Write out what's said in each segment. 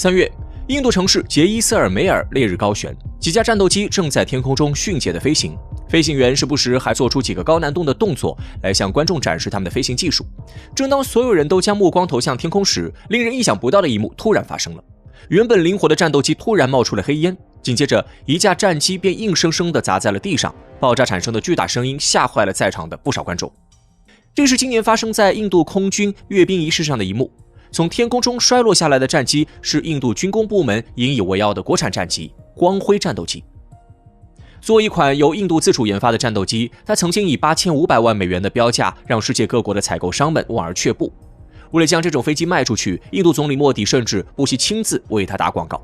3月，印度城市杰伊斯尔梅尔烈日高悬，几架战斗机正在天空中迅捷地飞行，飞行员时不时还做出几个高难度的动作来向观众展示他们的飞行技术。正当所有人都将目光投向天空时，令人意想不到的一幕突然发生了。原本灵活的战斗机突然冒出了黑烟，紧接着一架战机便硬生生地砸在了地上，爆炸产生的巨大声音吓坏了在场的不少观众。这是今年发生在印度空军阅兵仪式上的一幕。从天空中摔落下来的战机是印度军工部门引以为傲的国产战机光辉战斗机。作为一款由印度自主研发的战斗机，它曾经以8500万美元的标价让世界各国的采购商们望而却步。为了将这种飞机卖出去，印度总理莫迪甚至不惜亲自为它打广告。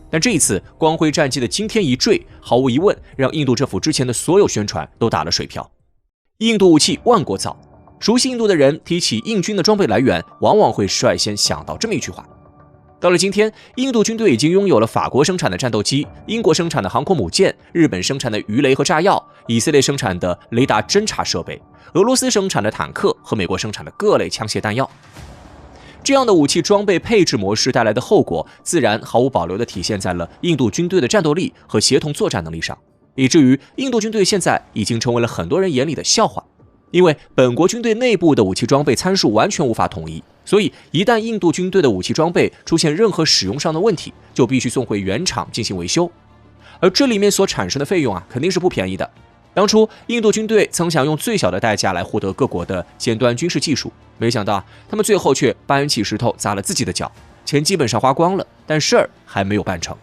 但这一次光辉战机的惊天一坠，毫无疑问让印度政府之前的所有宣传都打了水漂。印度武器万国造，熟悉印度的人提起印军的装备来源，往往会率先想到这么一句话。到了今天，印度军队已经拥有了法国生产的战斗机、英国生产的航空母舰、日本生产的鱼雷和炸药、以色列生产的雷达侦察设备、俄罗斯生产的坦克和美国生产的各类枪械弹药。这样的武器装备配置模式带来的后果，自然毫无保留地体现在了印度军队的战斗力和协同作战能力上，以至于印度军队现在已经成为了很多人眼里的笑话。因为本国军队内部的武器装备参数完全无法统一，所以一旦印度军队的武器装备出现任何使用上的问题，就必须送回原厂进行维修。而这里面所产生的费用肯定是不便宜的。当初印度军队曾想用最小的代价来获得各国的尖端军事技术，没想到他们最后却搬起石头砸了自己的脚，钱基本上花光了，但事儿还没有办成。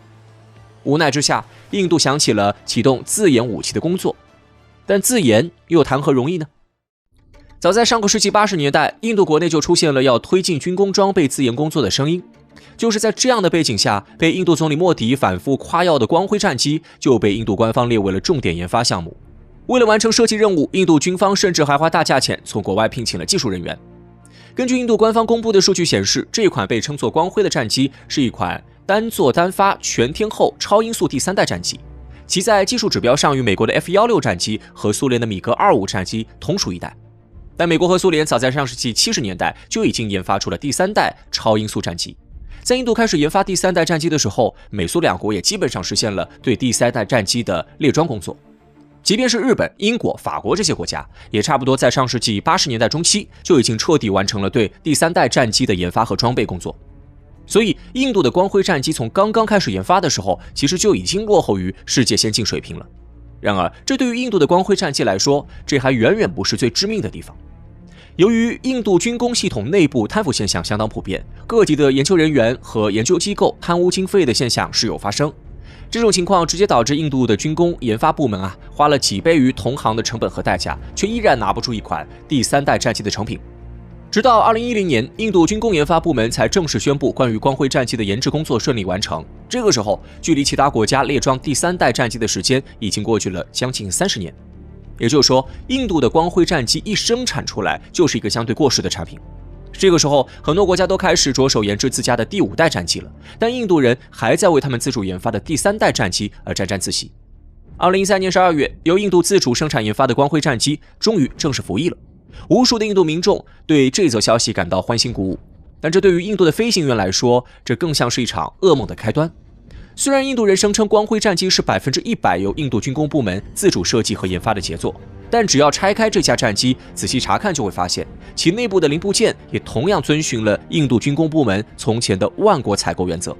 无奈之下，印度想起了启动自研武器的工作，但自研又谈何容易呢？早在上个世纪80年代，印度国内就出现了要推进军工装备自研工作的声音。就是在这样的背景下，被印度总理莫迪反复夸耀的光辉战机就被印度官方列为了重点研发项目。为了完成设计任务，印度军方甚至还花大价钱从国外聘请了技术人员。根据印度官方公布的数据显示，这款被称作光辉的战机是一款单座单发全天候超音速第3代战机，其在技术指标上与美国的 F-16战机和苏联的米格25战机同属一代。但美国和苏联早在上世纪70年代就已经研发出了第3代超音速战机。在印度开始研发第3代战机的时候，美苏两国也基本上实现了对第3代战机的列装工作。即便是日本、英国、法国这些国家，也差不多在上世纪80年代中期就已经彻底完成了对第3代战机的研发和装备工作。所以，印度的光辉战机从刚刚开始研发的时候，其实就已经落后于世界先进水平了。然而，这对于印度的光辉战机来说，这还远远不是最致命的地方。由于印度军工系统内部贪腐现象相当普遍，各级的研究人员和研究机构贪污经费的现象时有发生。这种情况直接导致印度的军工研发部门花了几倍于同行的成本和代价，却依然拿不出一款第3代战机的成品。直到2010年，印度军工研发部门才正式宣布关于光辉战机的研制工作顺利完成。这个时候，距离其他国家列装第3代战机的时间已经过去了将近30年。也就是说，印度的光辉战机一生产出来就是一个相对过时的产品。这个时候，很多国家都开始着手研制自家的第5代战机了，但印度人还在为他们自主研发的第3代战机而沾沾自喜。2013年12月，由印度自主生产研发的光辉战机终于正式服役了。无数的印度民众对这则消息感到欢欣鼓舞，但这对于印度的飞行员来说，这更像是一场噩梦的开端。虽然印度人声称光辉战机是100%由印度军工部门自主设计和研发的杰作，但只要拆开这架战机仔细查看，就会发现其内部的零部件也同样遵循了印度军工部门从前的万国采购原则。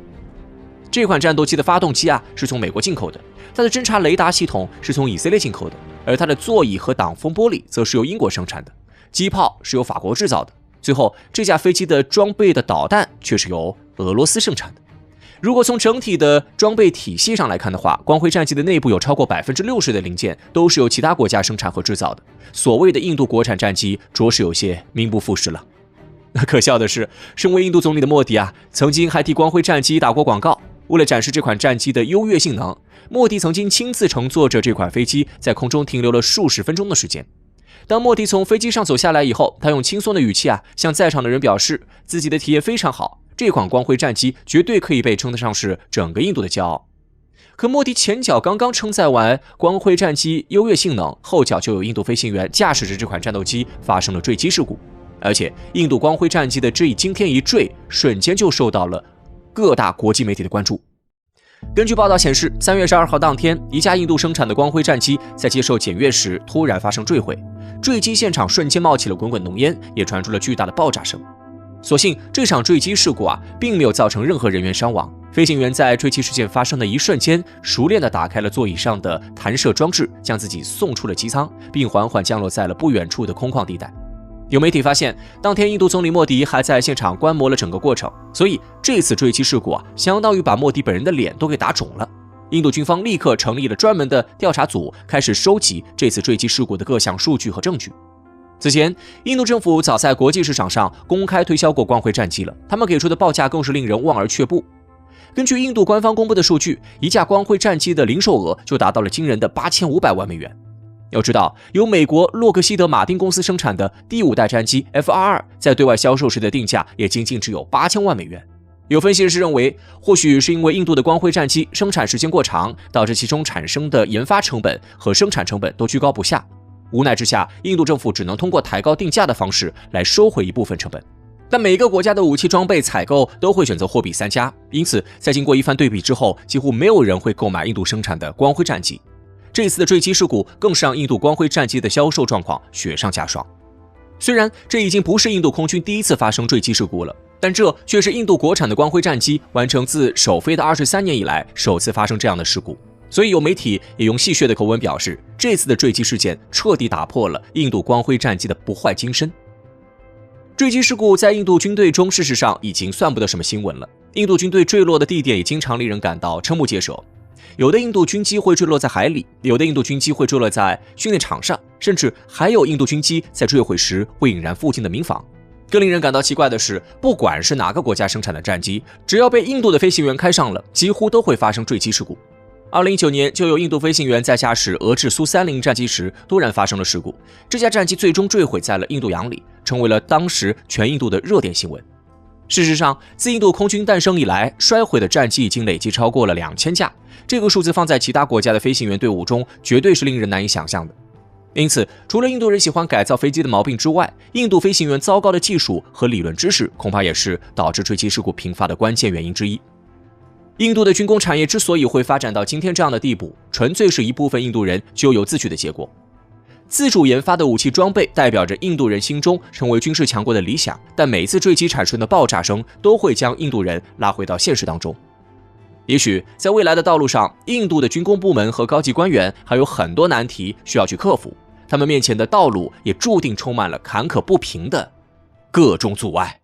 这款战斗机的发动机是从美国进口的，它的侦察雷达系统是从以色列进口的，而它的座椅和挡风玻璃则是由英国生产的，机炮是由法国制造的，最后这架飞机的装备的导弹却是由俄罗斯生产的。如果从整体的装备体系上来看的话，光辉战机的内部有超过60%的零件都是由其他国家生产和制造的。所谓的印度国产战机着实有些名不副实了。可笑的是，身为印度总理的莫迪曾经还替光辉战机打过广告。为了展示这款战机的优越性能，莫迪曾经亲自乘坐着这款飞机在空中停留了数十分钟的时间。当莫迪从飞机上走下来以后，他用轻松的语气向在场的人表示自己的体验非常好，这款光辉战机绝对可以被称得上是整个印度的骄傲。可莫迪前脚刚刚称赞完光辉战机优越性能，后脚就有印度飞行员驾驶着这款战斗机发生了坠机事故，而且印度光辉战机的这一惊天一坠，瞬间就受到了各大国际媒体的关注。根据报道显示，3月12号当天，一架印度生产的光辉战机在接受检阅时突然发生坠毁，坠机现场瞬间冒起了滚滚浓烟，也传出了巨大的爆炸声。所幸这场坠机事故并没有造成任何人员伤亡。飞行员在坠机事件发生的一瞬间，熟练地打开了座椅上的弹射装置，将自己送出了机舱，并缓缓降落在了不远处的空旷地带。有媒体发现，当天印度总理莫迪还在现场观摩了整个过程，所以这次坠机事故相当于把莫迪本人的脸都给打肿了。印度军方立刻成立了专门的调查组，开始收集这次坠机事故的各项数据和证据。此前，印度政府早在国际市场上公开推销过光辉战机了，他们给出的报价更是令人望而却步。根据印度官方公布的数据，一架光辉战机的零售额就达到了惊人的8500万美元。要知道，由美国洛克希德马丁公司生产的第5代战机 F-22在对外销售时的定价也仅仅只有8000万美元。有分析人士认为，或许是因为印度的光辉战机生产时间过长，导致其中产生的研发成本和生产成本都居高不下。无奈之下，印度政府只能通过抬高定价的方式来收回一部分成本。但每个国家的武器装备采购都会选择货比三家，因此在经过一番对比之后，几乎没有人会购买印度生产的光辉战机。这次的坠机事故更是让印度光辉战机的销售状况雪上加霜。虽然这已经不是印度空军第一次发生坠机事故了，但这却是印度国产的光辉战机完成自首飞的23年以来首次发生这样的事故。所以有媒体也用戏谑的口吻表示，这次的坠机事件彻底打破了印度光辉战机的不坏精神。坠机事故在印度军队中事实上已经算不得什么新闻了，印度军队坠落的地点也经常令人感到瞠目结舌。有的印度军机会坠落在海里，有的印度军机会坠落在训练场上，甚至还有印度军机在坠毁时会引燃附近的民房。更令人感到奇怪的是，不管是哪个国家生产的战机，只要被印度的飞行员开上了，几乎都会发生坠机事故。2019年就有印度飞行员在驾驶俄制苏30战机时突然发生了事故，这架战机最终坠毁在了印度洋里，成为了当时全印度的热点新闻。事实上，自印度空军诞生以来，摔毁的战机已经累计超过了2000架，这个数字放在其他国家的飞行员队伍中，绝对是令人难以想象的。因此，除了印度人喜欢改造飞机的毛病之外，印度飞行员糟糕的技术和理论知识，恐怕也是导致坠机事故频发的关键原因之一。印度的军工产业之所以会发展到今天这样的地步，纯粹是一部分印度人咎由自取的结果。自主研发的武器装备代表着印度人心中成为军事强国的理想，但每次坠机产生的爆炸声都会将印度人拉回到现实当中。也许在未来的道路上，印度的军工部门和高级官员还有很多难题需要去克服，他们面前的道路也注定充满了坎坷不平的各种阻碍。